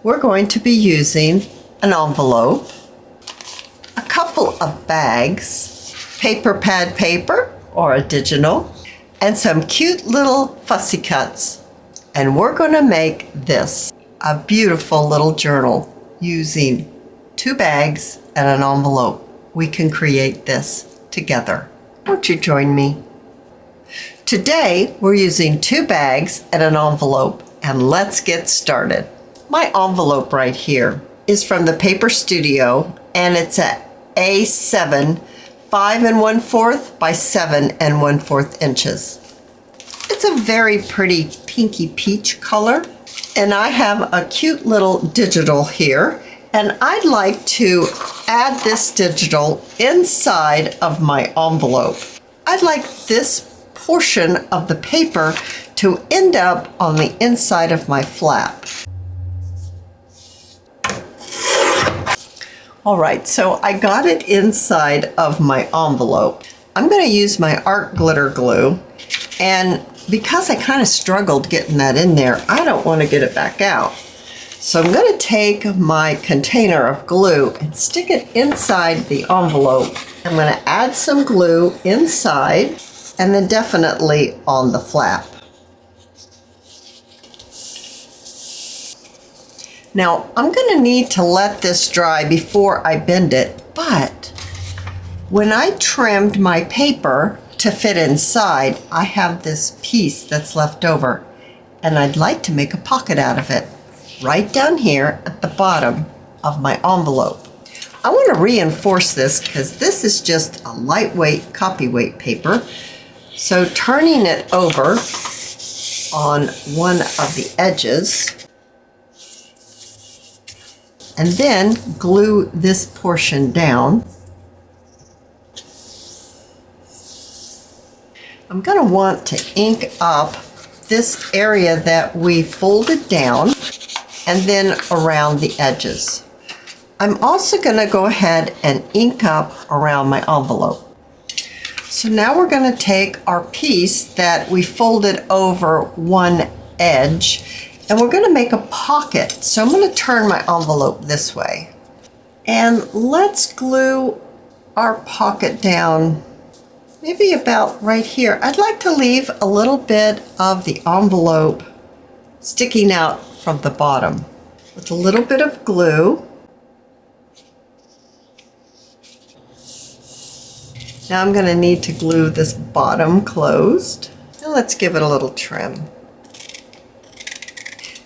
we're going to be using an envelope, a couple of bags, paper pad paper or a digital, and some cute little fussy cuts. And we're going to make this a beautiful little journal using 2 bags and an envelope. We can create this together. Won't you join me? Today, we're using 2 bags and an envelope, and let's get started. My envelope right here is from the Paper Studio, and it's a A7 5 1/4 by 7 1/4 inches. It's a very pretty pinky peach color, and I have a cute little digital here, and I'd like to add this digital inside of my envelope. I'd like this portion of the paper to end up on the inside of my flap. All right, so I got it inside of my envelope. I'm going to use my art glitter glue, and because I kind of struggled getting that in there, I don't want to get it back out. So I'm going to take my container of glue and stick it inside the envelope. I'm going to add some glue inside and then definitely on the flap. Now, I'm going to need to let this dry before I bend it, but when I trimmed my paper to fit inside, I have this piece that's left over, and I'd like to make a pocket out of it right down here at the bottom of my envelope. I want to reinforce this because this is just a lightweight copyweight paper. So turning it over on one of the edges, and then glue this portion down. I'm going to want to ink up this area that we folded down and then around the edges. I'm also going to go ahead and ink up around my envelope. So now we're going to take our piece that we folded over one edge, and we're going to make a pocket. So I'm going to turn my envelope this way. And let's glue our pocket down maybe about right here. I'd like to leave a little bit of the envelope sticking out from the bottom with a little bit of glue. Now I'm going to need to glue this bottom closed. And let's give it a little trim.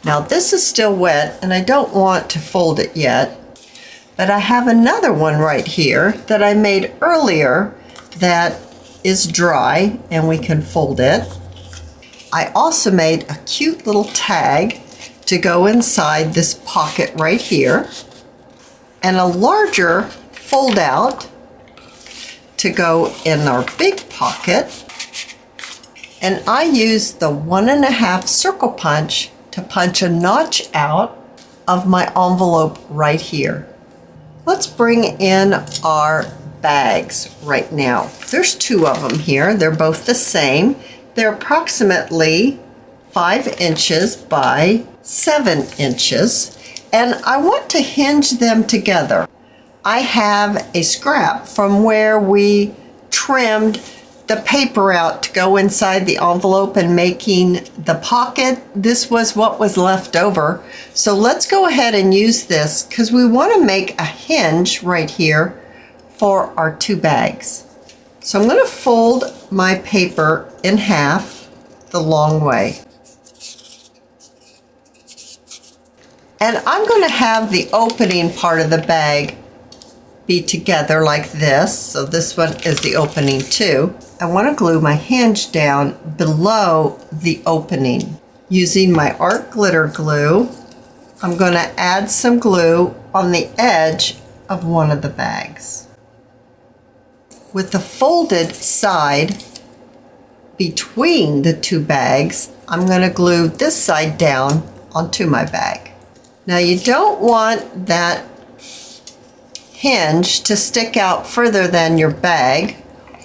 Now this is still wet and I don't want to fold it yet, but I have another one right here that I made earlier that is dry and we can fold it. I also made a cute little tag to go inside this pocket right here, and a larger fold out to go in our big pocket. And I used the 1.5 circle punch to punch a notch out of my envelope right here. Let's bring in our bags right now. There's 2 of them here. They're both the same. They're approximately 5 inches by 7 inches, and I want to hinge them together. I have a scrap from where we trimmed the paper out to go inside the envelope and making the pocket. This was what was left over. So let's go ahead and use this because we want to make a hinge right here for our 2 bags. So I'm going to fold my paper in half the long way. And I'm going to have the opening part of the bag be together like this. So this one is the opening too. I want to glue my hinge down below the opening. Using my art glitter glue, I'm going to add some glue on the edge of one of the bags. With the folded side between the 2 bags, I'm going to glue this side down onto my bag. Now you don't want that hinge to stick out further than your bag,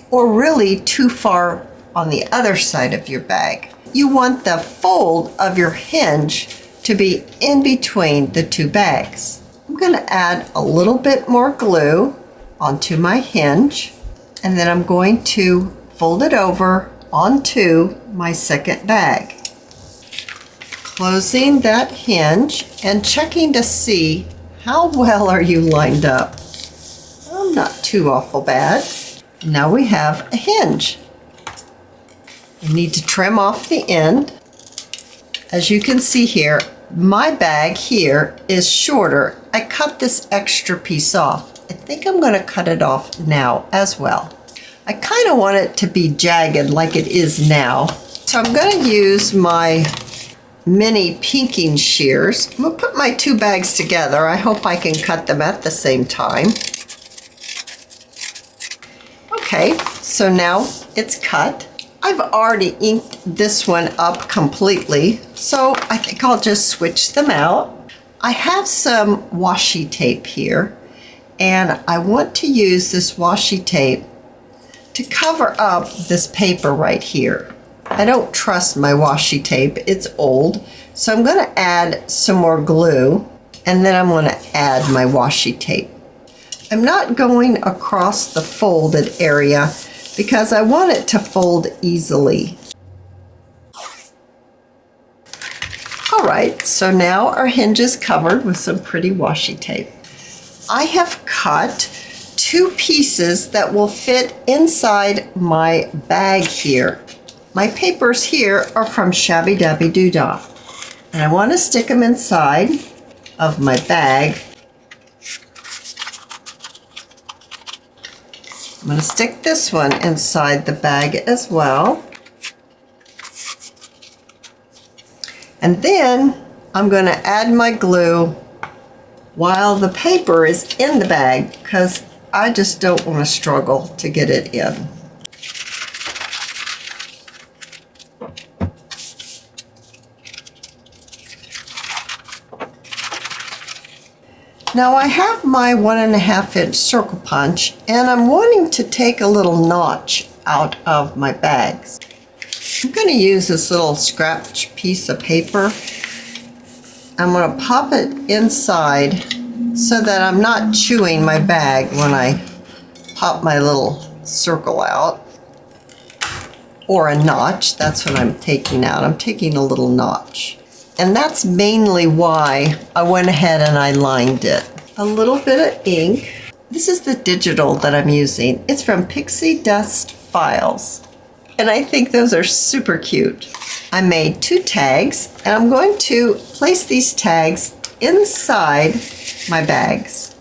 or really too far on the other side of your bag. You want the fold of your hinge to be in between the two bags. I'm going to add a little bit more glue onto my hinge, and then I'm going to fold it over onto my second bag. Closing that hinge and checking to see how well are you lined up. Not too awful bad. Now we have a hinge. You need to trim off the end. As you can see here, my bag here is shorter. I cut this extra piece off. I think I'm going to cut it off now as well. I kind of want it to be jagged like it is now. So I'm going to use my mini pinking shears. I'm going to put my two bags together. I hope I can cut them at the same time. Okay, so now it's cut. I've already inked this one up completely, so I think I'll just switch them out. I have some washi tape here, and I want to use this washi tape to cover up this paper right here. I don't trust my washi tape, it's old, so I'm going to add some more glue, and then I'm going to add my washi tape. I'm not going across the folded area because I want it to fold easily. All right, so now our hinge is covered with some pretty washi tape. I have cut two pieces that will fit inside my bag here. My papers here are from Shabby Dabby Doodah, and I want to stick them inside of my bag. I'm going to stick this one inside the bag as well. And then I'm going to add my glue while the paper is in the bag because I just don't want to struggle to get it in. Now I have my 1.5 inch circle punch, and I'm wanting to take a little notch out of my bags. I'm going to use this little scrap piece of paper. I'm going to pop it inside so that I'm not chewing my bag when I pop my little circle out. Or a notch, that's what I'm taking out. I'm taking a little notch. And that's mainly why I went ahead and I lined it. A little bit of ink. This is the digital that I'm using. It's from Pixie Dust Files. And I think those are super cute. I made 2 tags, and I'm going to place these tags inside my bags.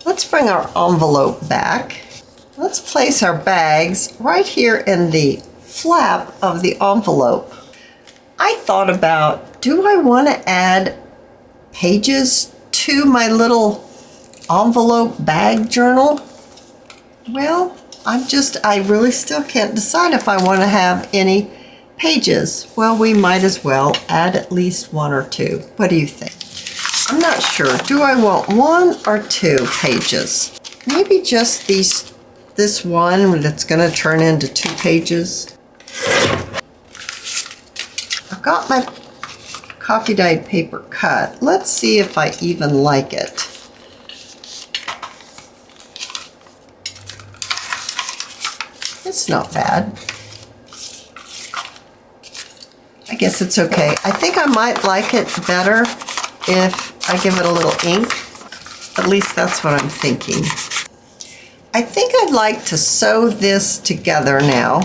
Let's bring our envelope back. Let's place our bags right here in the flap of the envelope. I thought about, do I want to add pages to my little envelope bag journal? Well, I really still can't decide if I want to have any pages. Well, we might as well add at least 1 or 2. What do you think? I'm not sure. Do I want 1 or 2 pages? Maybe just this one that's going to turn into 2 pages. I've got my coffee dyed paper cut. Let's see if I even like it. It's not bad. I guess it's okay. I think I might like it better if I give it a little ink. At least that's what I'm thinking. I think I'd like to sew this together now.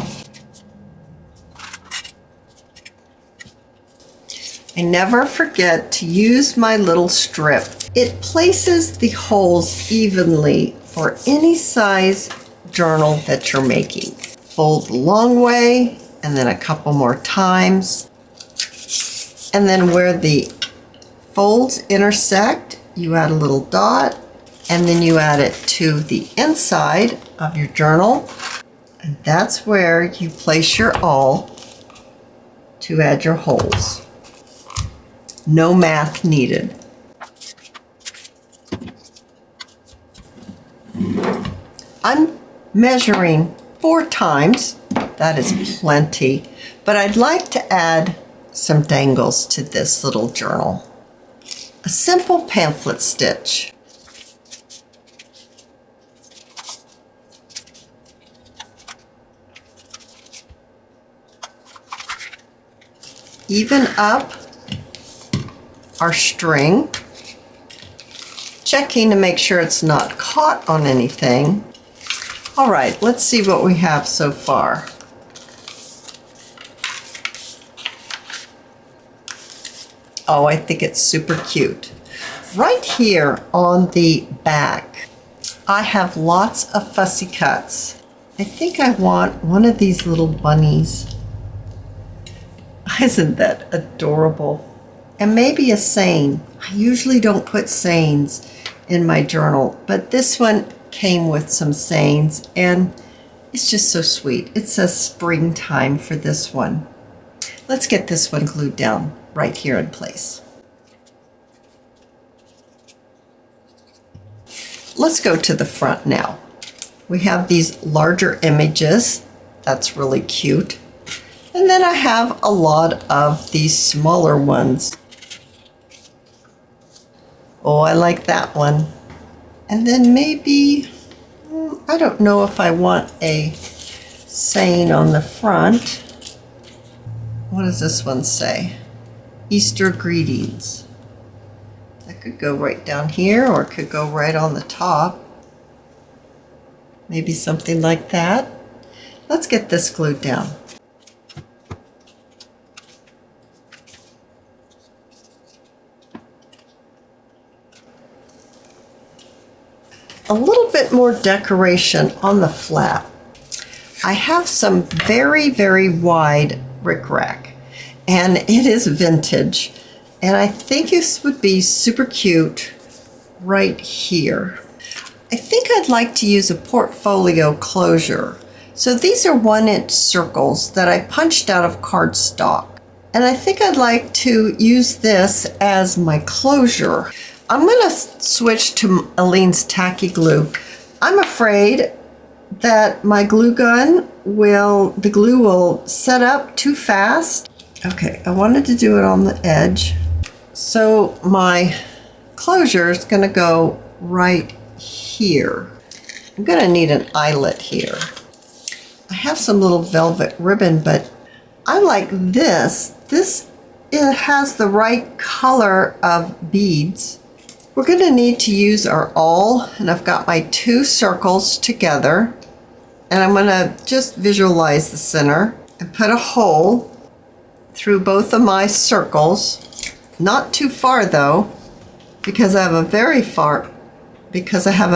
I never forget to use my little strip. It places the holes evenly for any size journal that you're making. Fold the long way, and then a couple more times. And then where the folds intersect, you add a little dot, and then you add it to the inside of your journal. And that's where you place your awl to add your holes. No math needed. I'm measuring 4 times. That is plenty. But I'd like to add some dangles to this little journal. A simple pamphlet stitch. Even up our string, checking to make sure it's not caught on anything. All right, let's see what we have so far. Oh, I think it's super cute. Right here on the back, I have lots of fussy cuts. I think I want one of these little bunnies. Isn't that adorable? And maybe a saying. I usually don't put sayings in my journal, but this one came with some sayings and it's just so sweet. It says springtime for this one. Let's get this one glued down right here in place. Let's go to the front now. We have these larger images. That's really cute. And then I have a lot of these smaller ones. Oh, I like that one. And then maybe, I don't know if I want a saying on the front. What does this one say? Easter greetings. That could go right down here or it could go right on the top. Maybe something like that. Let's get this glued down. A little bit more decoration on the flap. I have some very, very wide rickrack, and it is vintage. And I think this would be super cute right here. I think I'd like to use a portfolio closure. So these are 1-inch circles that I punched out of cardstock. And I think I'd like to use this as my closure. I'm gonna switch to Aleene's tacky glue. I'm afraid that my glue gun the glue will set up too fast. Okay, I wanted to do it on the edge. So my closure is gonna go right here. I'm gonna need an eyelet here. I have some little velvet ribbon, but I like this. It has the right color of beads. We're going to need to use our awl, and I've got my 2 circles together, and I'm going to just visualize the center and put a hole through both of my circles. Not too far though, because I have a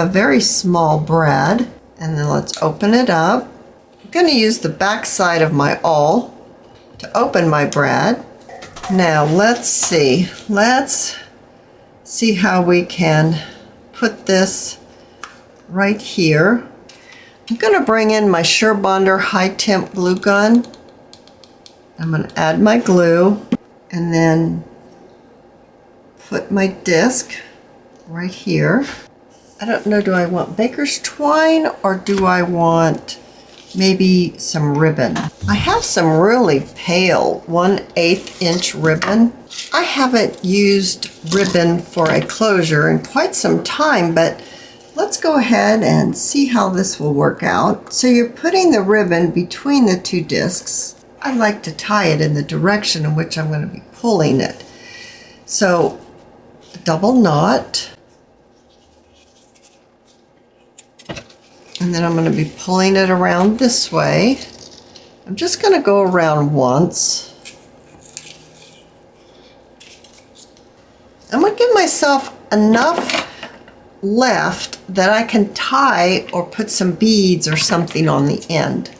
very small brad. And then let's open it up. I'm going to use the back side of my awl to open my brad. Now let's see how we can put this right here. I'm going to bring in my Surebonder high temp glue gun. I'm going to add my glue and then put my disc right here. I don't know, do I want baker's twine or do I want maybe some ribbon? I have some really pale 1/8 inch ribbon. I haven't used ribbon for a closure in quite some time, but let's go ahead and see how this will work out. So you're putting the ribbon between the 2 discs. I like to tie it in the direction in which I'm going to be pulling it. So double knot. And then I'm going to be pulling it around this way. I'm just going to go around once. I'm going to give myself enough left that I can tie or put some beads or something on the end.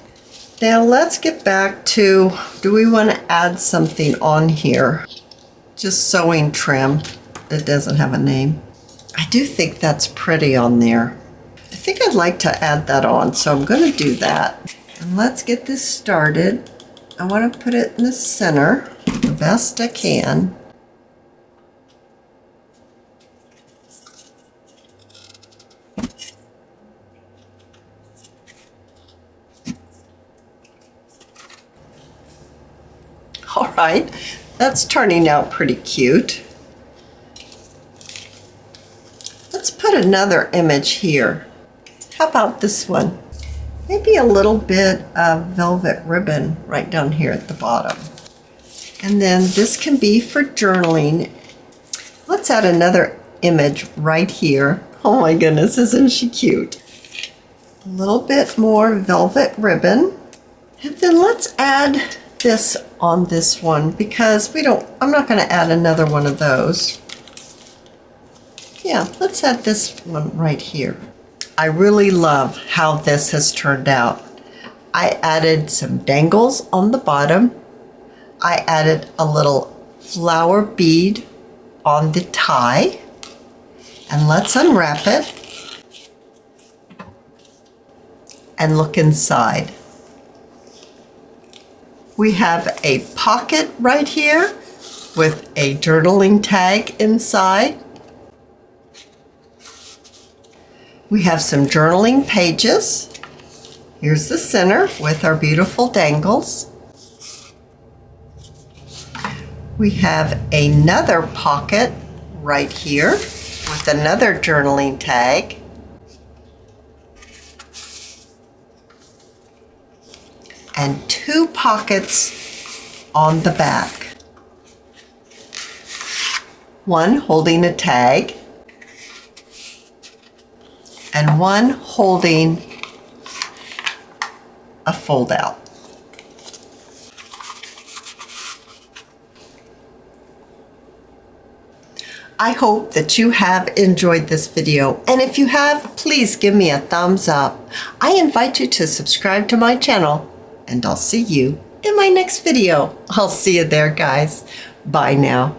Now let's get back to, do we want to add something on here? Just sewing trim. It doesn't have a name. I do think that's pretty on there. I think I'd like to add that on, so I'm going to do that. And let's get this started. I want to put it in the center the best I can. All right, That's turning out pretty cute. Let's put another image here. How about this one? Maybe a little bit of velvet ribbon right down here at the bottom. And then this can be for journaling. Let's add another image right here. Oh my goodness, isn't she cute? A little bit more velvet ribbon. And then let's add this on this one because I'm not going to add another one of those. Yeah, let's add this one right here. I really love how this has turned out. I added some dangles on the bottom. I added a little flower bead on the tie. And let's unwrap it and look inside. We have a pocket right here with a journaling tag inside. We have some journaling pages. Here's the center with our beautiful dangles. We have another pocket right here with another journaling tag. And two pockets on the back. One holding a tag and one holding a fold out. I hope that you have enjoyed this video, and if you have, please give me a thumbs up. I invite you to subscribe to my channel, and I'll see you in my next video. I'll see you there, guys. Bye now.